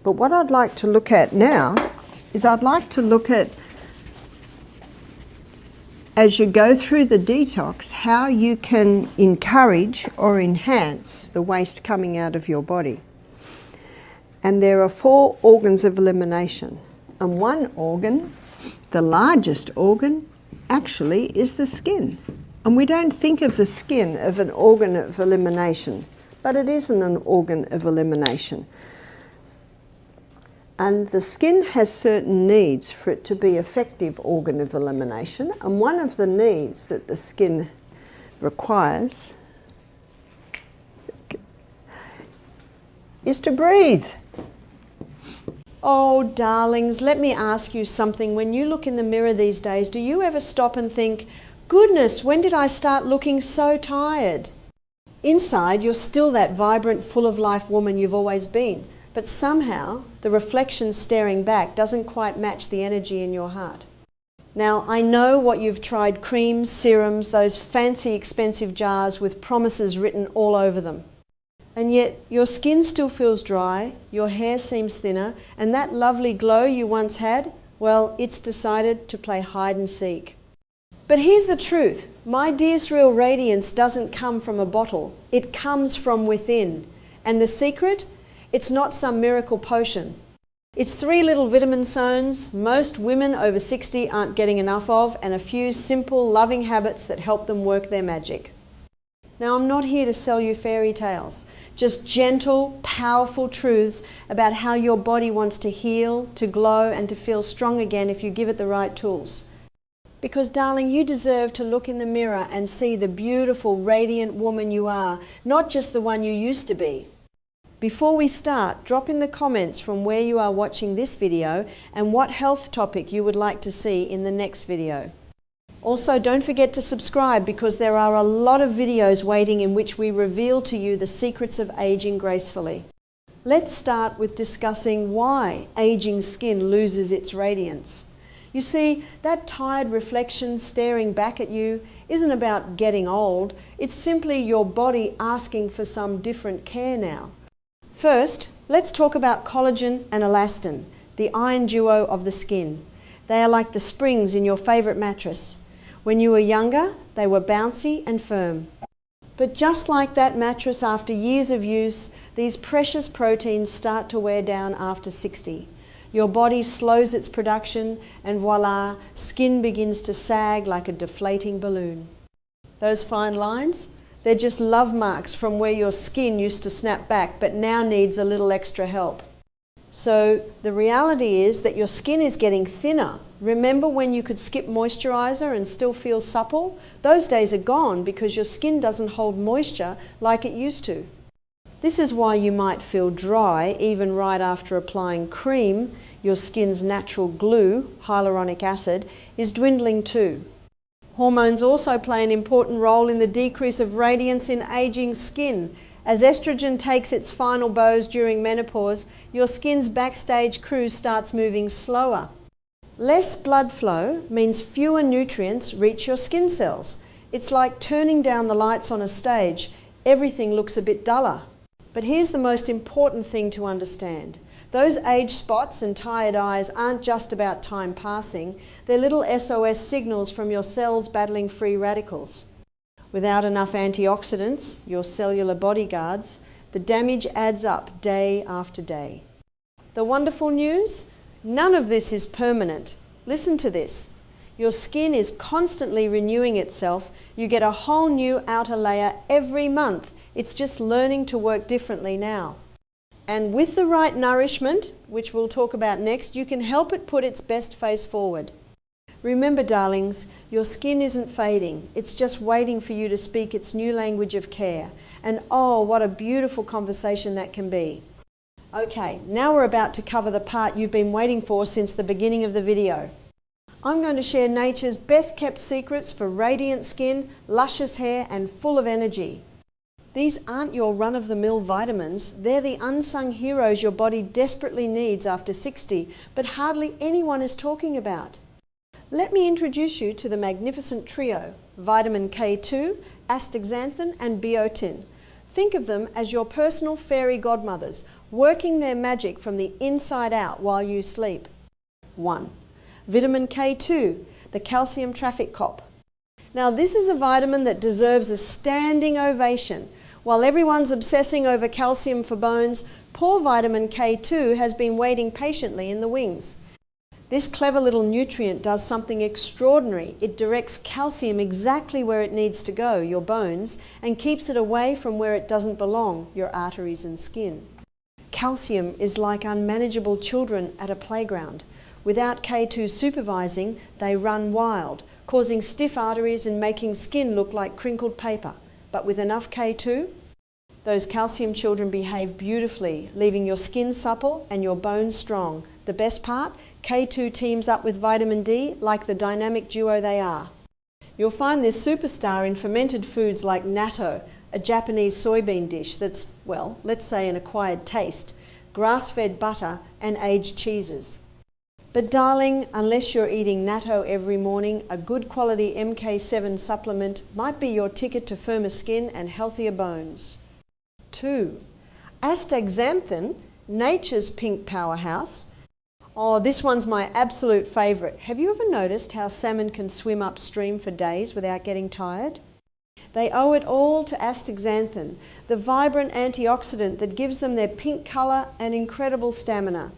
But what I'd like to look at now is I'd like to look at, as you go through the detox, how you can encourage or enhance the waste coming out of your body. And there are 4 organs of elimination. And one organ, the largest organ, actually is the skin. And we don't think of the skin as an organ of elimination, but it isn't an organ of elimination. And the skin has certain needs for it to be effective organ of elimination. And one of the needs that the skin requires is to breathe. Oh, darlings, let me ask you something. When you look in the mirror these days, do you ever stop and think, goodness, when did I start looking so tired? Inside, you're still that vibrant, full of life woman you've always been. But somehow, the reflection staring back doesn't quite match the energy in your heart. Now, I know what you've tried: creams, serums, those fancy expensive jars with promises written all over them. And yet, your skin still feels dry, your hair seems thinner, and that lovely glow you once had, well, it's decided to play hide and seek. But here's the truth. My dearest real radiance doesn't come from a bottle. It comes from within. And the secret? It's not some miracle potion. It's 3 little vitamin zones most women over 60 aren't getting enough of, and a few simple, loving habits that help them work their magic. Now, I'm not here to sell you fairy tales, just gentle, powerful truths about how your body wants to heal, to glow, and to feel strong again if you give it the right tools. Because, darling, you deserve to look in the mirror and see the beautiful, radiant woman you are, not just the one you used to be. Before we start, drop in the comments from where you are watching this video and what health topic you would like to see in the next video. Also, don't forget to subscribe, because there are a lot of videos waiting in which we reveal to you the secrets of aging gracefully. Let's start with discussing why aging skin loses its radiance. You see, that tired reflection staring back at you isn't about getting old. It's simply your body asking for some different care now. First, let's talk about collagen and elastin, the iron duo of the skin. They are like the springs in your favorite mattress. When you were younger, they were bouncy and firm. But just like that mattress after years of use, these precious proteins start to wear down after 60. Your body slows its production, and voila, skin begins to sag like a deflating balloon. Those fine lines? They're just love marks from where your skin used to snap back, but now needs a little extra help. So the reality is that your skin is getting thinner. Remember when you could skip moisturizer and still feel supple? Those days are gone, because your skin doesn't hold moisture like it used to. This is why you might feel dry even right after applying cream. Your skin's natural glue, hyaluronic acid, is dwindling too. Hormones also play an important role in the decrease of radiance in aging skin. As estrogen takes its final bows during menopause, your skin's backstage cruise starts moving slower. Less blood flow means fewer nutrients reach your skin cells. It's like turning down the lights on a stage. Everything looks a bit duller. But here's the most important thing to understand. Those age spots and tired eyes aren't just about time passing. They're little SOS signals from your cells battling free radicals. Without enough antioxidants, your cellular bodyguards, the damage adds up day after day. The wonderful news? None of this is permanent. Listen to this. Your skin is constantly renewing itself. You get a whole new outer layer every month. It's just learning to work differently now. And with the right nourishment, which we'll talk about next, you can help it put its best face forward. Remember, darlings, your skin isn't fading. It's just waiting for you to speak its new language of care. And oh, what a beautiful conversation that can be. Okay, now we're about to cover the part you've been waiting for since the beginning of the video. I'm going to share nature's best kept secrets for radiant skin, luscious hair, and full of energy. These aren't your run-of-the-mill vitamins. They're the unsung heroes your body desperately needs after 60, but hardly anyone is talking about. Let me introduce you to the magnificent trio: vitamin K2, astaxanthin, and biotin. Think of them as your personal fairy godmothers, working their magic from the inside out while you sleep. 1. Vitamin K2, the calcium traffic cop. Now this is a vitamin that deserves a standing ovation. While everyone's obsessing over calcium for bones, poor vitamin K2 has been waiting patiently in the wings. This clever little nutrient does something extraordinary. It directs calcium exactly where it needs to go, your bones, and keeps it away from where it doesn't belong, your arteries and skin. Calcium is like unmanageable children at a playground. Without K2 supervising, they run wild, causing stiff arteries and making skin look like crinkled paper. But with enough K2, those calcium children behave beautifully, leaving your skin supple and your bones strong. The best part? K2 teams up with vitamin D like the dynamic duo they are. You'll find this superstar in fermented foods like natto, a Japanese soybean dish that's, well, let's say an acquired taste, grass-fed butter and aged cheeses. But darling, unless you're eating natto every morning, a good quality MK7 supplement might be your ticket to firmer skin and healthier bones. 2. Astaxanthin, nature's pink powerhouse. Oh, this one's my absolute favourite. Have you ever noticed how salmon can swim upstream for days without getting tired? They owe it all to astaxanthin, the vibrant antioxidant that gives them their pink colour and incredible stamina.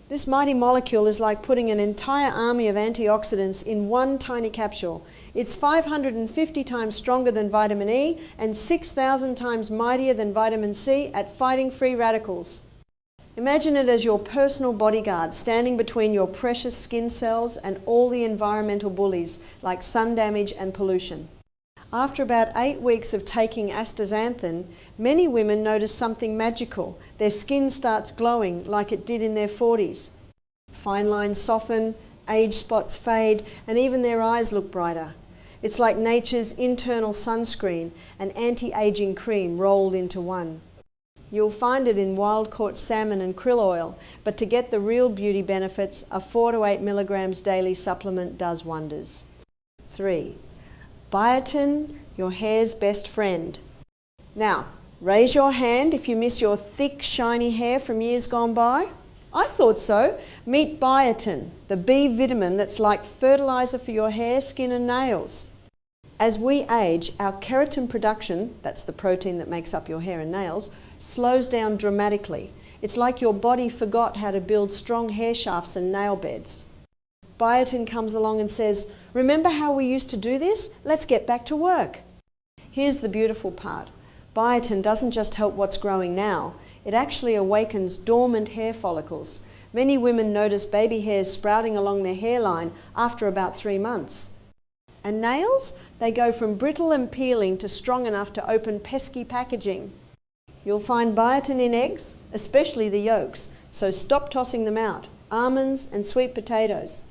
This mighty molecule is like putting an entire army of antioxidants in one tiny capsule. It's 550 times stronger than vitamin E and 6,000 times mightier than vitamin C at fighting free radicals. Imagine it as your personal bodyguard standing between your precious skin cells and all the environmental bullies like sun damage and pollution. After about 8 weeks of taking astaxanthin, many women notice something magical. Their skin starts glowing like it did in their 40s. Fine lines soften, age spots fade, and even their eyes look brighter. It's like nature's internal sunscreen, an anti-aging cream rolled into one. You'll find it in wild-caught salmon and krill oil, but to get the real beauty benefits, a 4 to 8 milligrams daily supplement does wonders. 3. Biotin, your hair's best friend. Now, raise your hand if you miss your thick, shiny hair from years gone by. I thought so. Meet biotin, the B vitamin that's like fertilizer for your hair, skin and nails. As we age, our keratin production, that's the protein that makes up your hair and nails, slows down dramatically. It's like your body forgot how to build strong hair shafts and nail beds. Biotin comes along and says, remember how we used to do this? Let's get back to work. Here's the beautiful part. Biotin doesn't just help what's growing now, it actually awakens dormant hair follicles. Many women notice baby hairs sprouting along their hairline after about 3 months. And nails? They go from brittle and peeling to strong enough to open pesky packaging. You'll find biotin in eggs, especially the yolks, so stop tossing them out. Almonds and sweet potatoes.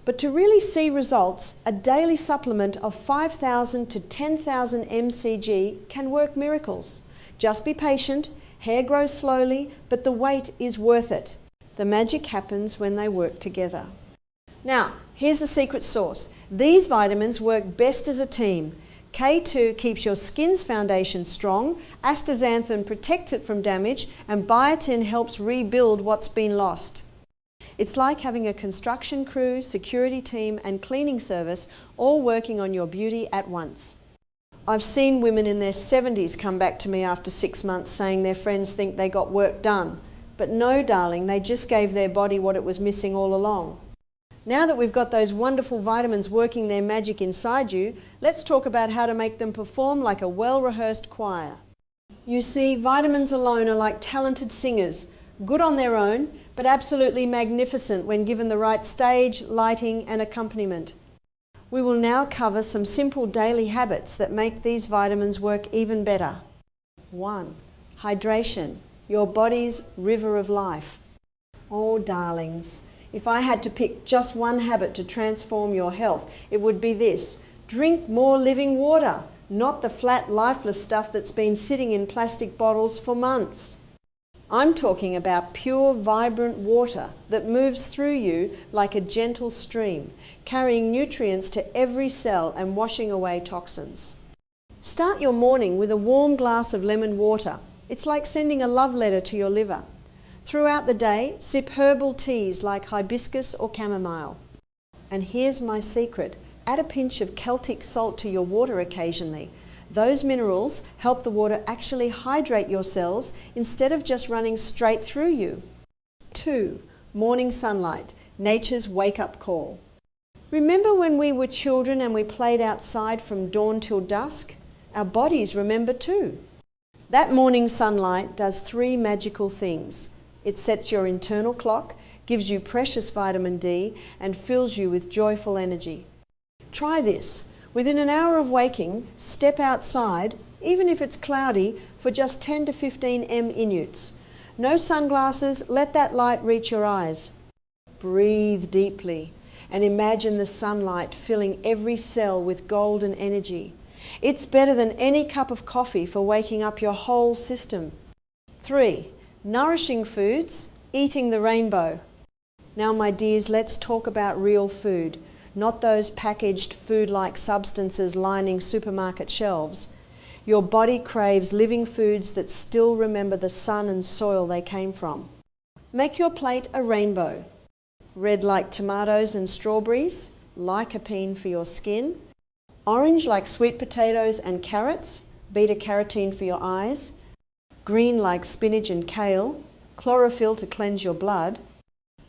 But to really see results, a daily supplement of 5,000 to 10,000 mcg can work miracles. Just be patient, hair grows slowly, but the wait is worth it. The magic happens when they work together. Now, here's the secret sauce. These vitamins work best as a team. K2 keeps your skin's foundation strong, astaxanthin protects it from damage, and biotin helps rebuild what's been lost. It's like having a construction crew, security team and cleaning service all working on your beauty at once. I've seen women in their 70s come back to me after 6 months saying their friends think they got work done. But no, darling, they just gave their body what it was missing all along. Now that we've got those wonderful vitamins working their magic inside you, let's talk about how to make them perform like a well-rehearsed choir. You see, vitamins alone are like talented singers, good on their own, but absolutely magnificent when given the right stage, lighting and accompaniment. We will now cover some simple daily habits that make these vitamins work even better. 1. Hydration, your body's river of life. Oh, darlings, if I had to pick just one habit to transform your health, it would be this. Drink more living water, not the flat, lifeless stuff that's been sitting in plastic bottles for months. I'm talking about pure, vibrant water that moves through you like a gentle stream, carrying nutrients to every cell and washing away toxins. Start your morning with a warm glass of lemon water. It's like sending a love letter to your liver. Throughout the day, sip herbal teas like hibiscus or chamomile. And here's my secret. Add a pinch of Celtic salt to your water occasionally. Those minerals help the water actually hydrate your cells instead of just running straight through you. 2. Morning sunlight, nature's wake-up call. Remember when we were children and we played outside from dawn till dusk? Our bodies remember too. That morning sunlight does 3 magical things. It sets your internal clock, gives you precious vitamin D, and fills you with joyful energy. Try this. Within an hour of waking, step outside, even if it's cloudy, for just 10 to 15 minutes. No sunglasses, let that light reach your eyes. Breathe deeply and imagine the sunlight filling every cell with golden energy. It's better than any cup of coffee for waking up your whole system. 3. Nourishing foods, eating the rainbow. Now, my dears, let's talk about real food, not those packaged food-like substances lining supermarket shelves. Your body craves living foods that still remember the sun and soil they came from. Make your plate a rainbow. Red like tomatoes and strawberries, lycopene for your skin. Orange like sweet potatoes and carrots, beta-carotene for your eyes. Green like spinach and kale, chlorophyll to cleanse your blood.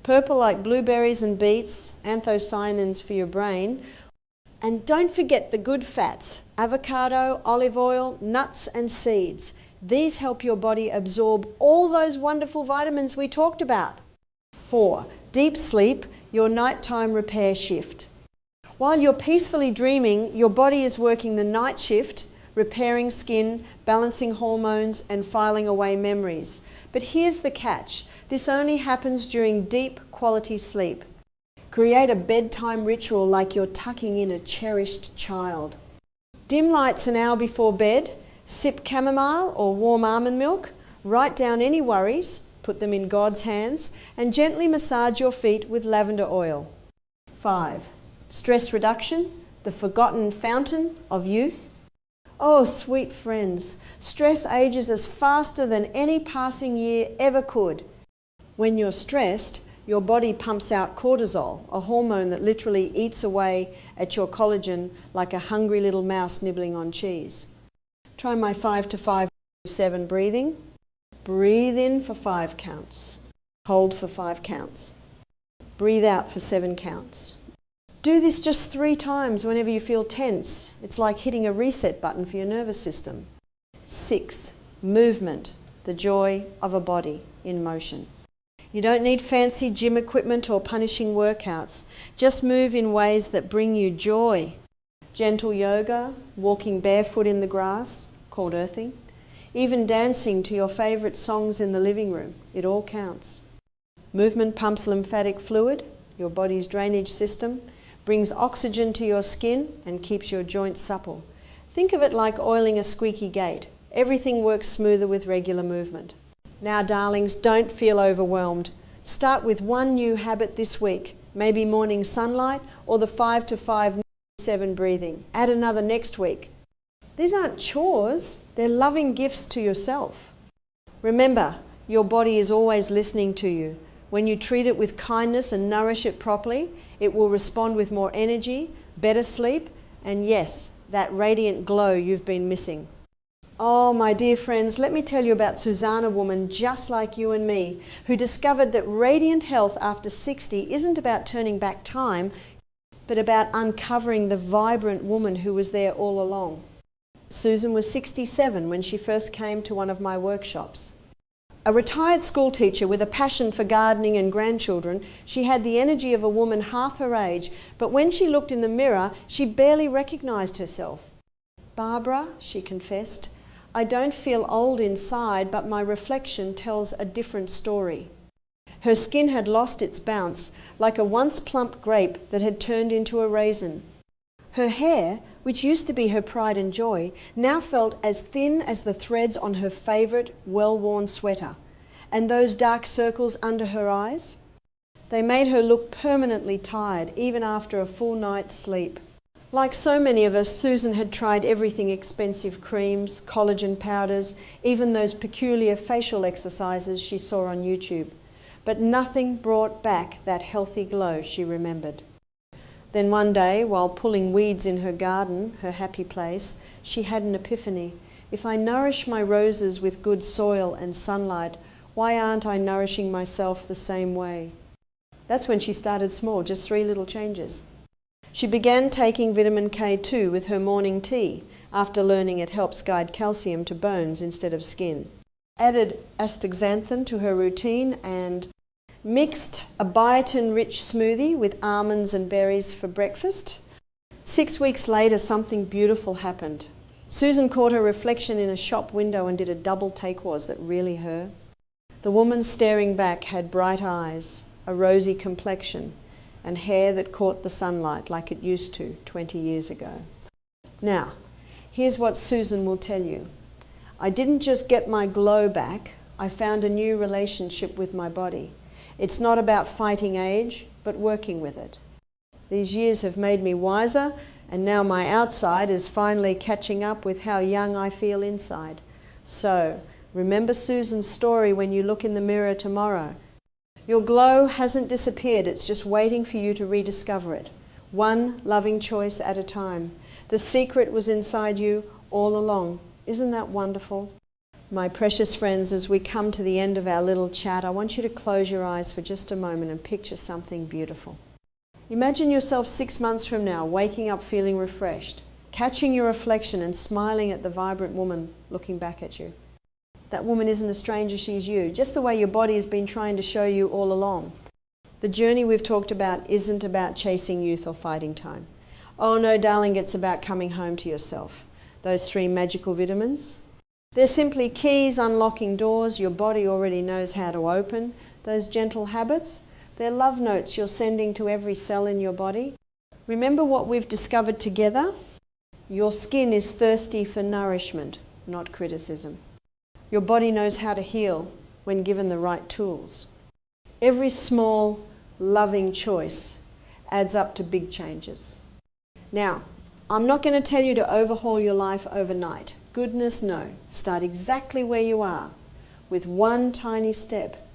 Purple like blueberries and beets, anthocyanins for your brain. And don't forget the good fats, avocado, olive oil, nuts and seeds. These help your body absorb all those wonderful vitamins we talked about. 4. Deep sleep, your nighttime repair shift. While you're peacefully dreaming, your body is working the night shift, repairing skin, balancing hormones, and filing away memories. But here's the catch. This only happens during deep quality sleep. Create a bedtime ritual like you're tucking in a cherished child. Dim lights an hour before bed, sip chamomile or warm almond milk, write down any worries, put them in God's hands, and gently massage your feet with lavender oil. 5. Stress reduction, the forgotten fountain of youth. Oh, sweet friends, stress ages us faster than any passing year ever could. When you're stressed, your body pumps out cortisol, a hormone that literally eats away at your collagen like a hungry little mouse nibbling on cheese. Try my 5 to 5 7 breathing. Breathe in for 5 counts. Hold for 5 counts. Breathe out for 7 counts. Do this just 3 times whenever you feel tense. It's like hitting a reset button for your nervous system. 6. Movement, the joy of a body in motion. You don't need fancy gym equipment or punishing workouts. Just move in ways that bring you joy. Gentle yoga, walking barefoot in the grass, called earthing. Even dancing to your favourite songs in the living room. It all counts. Movement pumps lymphatic fluid, your body's drainage system, brings oxygen to your skin and keeps your joints supple. Think of it like oiling a squeaky gate. Everything works smoother with regular movement. Now, darlings, don't feel overwhelmed. Start with one new habit this week, maybe morning sunlight or the 5 to 5 7 breathing. Add another next week. These aren't chores, they're loving gifts to yourself. Remember, your body is always listening to you. When you treat it with kindness and nourish it properly, it will respond with more energy, better sleep, and yes, that radiant glow you've been missing. Oh, my dear friends, let me tell you about Susanna, a woman just like you and me, who discovered that radiant health after 60 isn't about turning back time, but about uncovering the vibrant woman who was there all along. Susan was 67 when she first came to one of my workshops. A retired school teacher with a passion for gardening and grandchildren, she had the energy of a woman half her age, but when she looked in the mirror, she barely recognised herself. "Barbara," she confessed, "I don't feel old inside, but my reflection tells a different story." Her skin had lost its bounce, like a once plump grape that had turned into a raisin. Her hair, which used to be her pride and joy, now felt as thin as the threads on her favourite well-worn sweater. And those dark circles under her eyes? They made her look permanently tired, even after a full night's sleep. Like so many of us, Susan had tried everything: expensive creams, collagen powders, even those peculiar facial exercises she saw on YouTube. But nothing brought back that healthy glow she remembered. Then one day, while pulling weeds in her garden, her happy place, she had an epiphany. If I nourish my roses with good soil and sunlight, why aren't I nourishing myself the same way? That's when she started small, just 3 little changes. She began taking vitamin K2 with her morning tea after learning it helps guide calcium to bones instead of skin. Added astaxanthin to her routine and mixed a biotin-rich smoothie with almonds and berries for breakfast. 6 weeks later, something beautiful happened. Susan caught her reflection in a shop window and did a double take-was that really her. The woman staring back had bright eyes, a rosy complexion, and hair that caught the sunlight like it used to 20 years ago. Now, here's what Susan will tell you. I didn't just get my glow back, I found a new relationship with my body. It's not about fighting age, but working with it. These years have made me wiser, and now my outside is finally catching up with how young I feel inside. So, remember Susan's story when you look in the mirror tomorrow. Your glow hasn't disappeared, it's just waiting for you to rediscover it. One loving choice at a time. The secret was inside you all along. Isn't that wonderful? My precious friends, as we come to the end of our little chat, I want you to close your eyes for just a moment and picture something beautiful. Imagine yourself 6 months from now, waking up feeling refreshed, catching your reflection and smiling at the vibrant woman looking back at you. That woman isn't a stranger, she's you, just the way your body has been trying to show you all along. The journey we've talked about isn't about chasing youth or fighting time. Oh no, darling, it's about coming home to yourself. Those 3 magical vitamins, they're simply keys unlocking doors your body already knows how to open. Those gentle habits, they're love notes you're sending to every cell in your body. Remember what we've discovered together? Your skin is thirsty for nourishment, not criticism. Your body knows how to heal when given the right tools. Every small, loving choice adds up to big changes. Now, I'm not going to tell you to overhaul your life overnight. Goodness, no. Start exactly where you are, with one tiny step.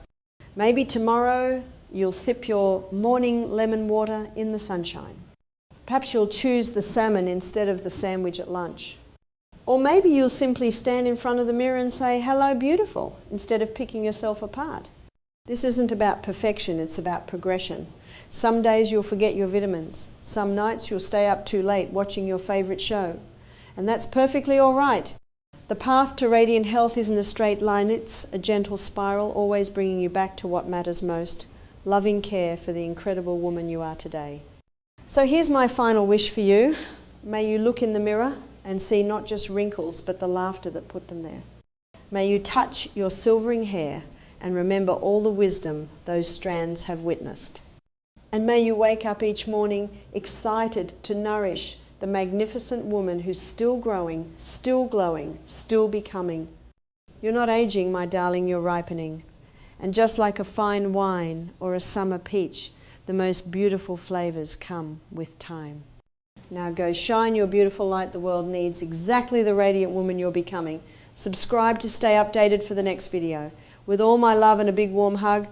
Maybe tomorrow you'll sip your morning lemon water in the sunshine. Perhaps you'll choose the salmon instead of the sandwich at lunch. Or maybe you'll simply stand in front of the mirror and say, "Hello, beautiful," instead of picking yourself apart. This isn't about perfection, it's about progression. Some days you'll forget your vitamins. Some nights you'll stay up too late watching your favorite show. And that's perfectly all right. The path to radiant health isn't a straight line, it's a gentle spiral, always bringing you back to what matters most. Loving care for the incredible woman you are today. So here's my final wish for you. May you look in the mirror and see not just wrinkles, but the laughter that put them there. May you touch your silvering hair and remember all the wisdom those strands have witnessed. And may you wake up each morning excited to nourish the magnificent woman who's still growing, still glowing, still becoming. You're not aging, my darling, you're ripening. And just like a fine wine or a summer peach, the most beautiful flavors come with time. Now go shine your beautiful light. The world needs exactly the radiant woman you're becoming. Subscribe to stay updated for the next video. With all my love and a big warm hug,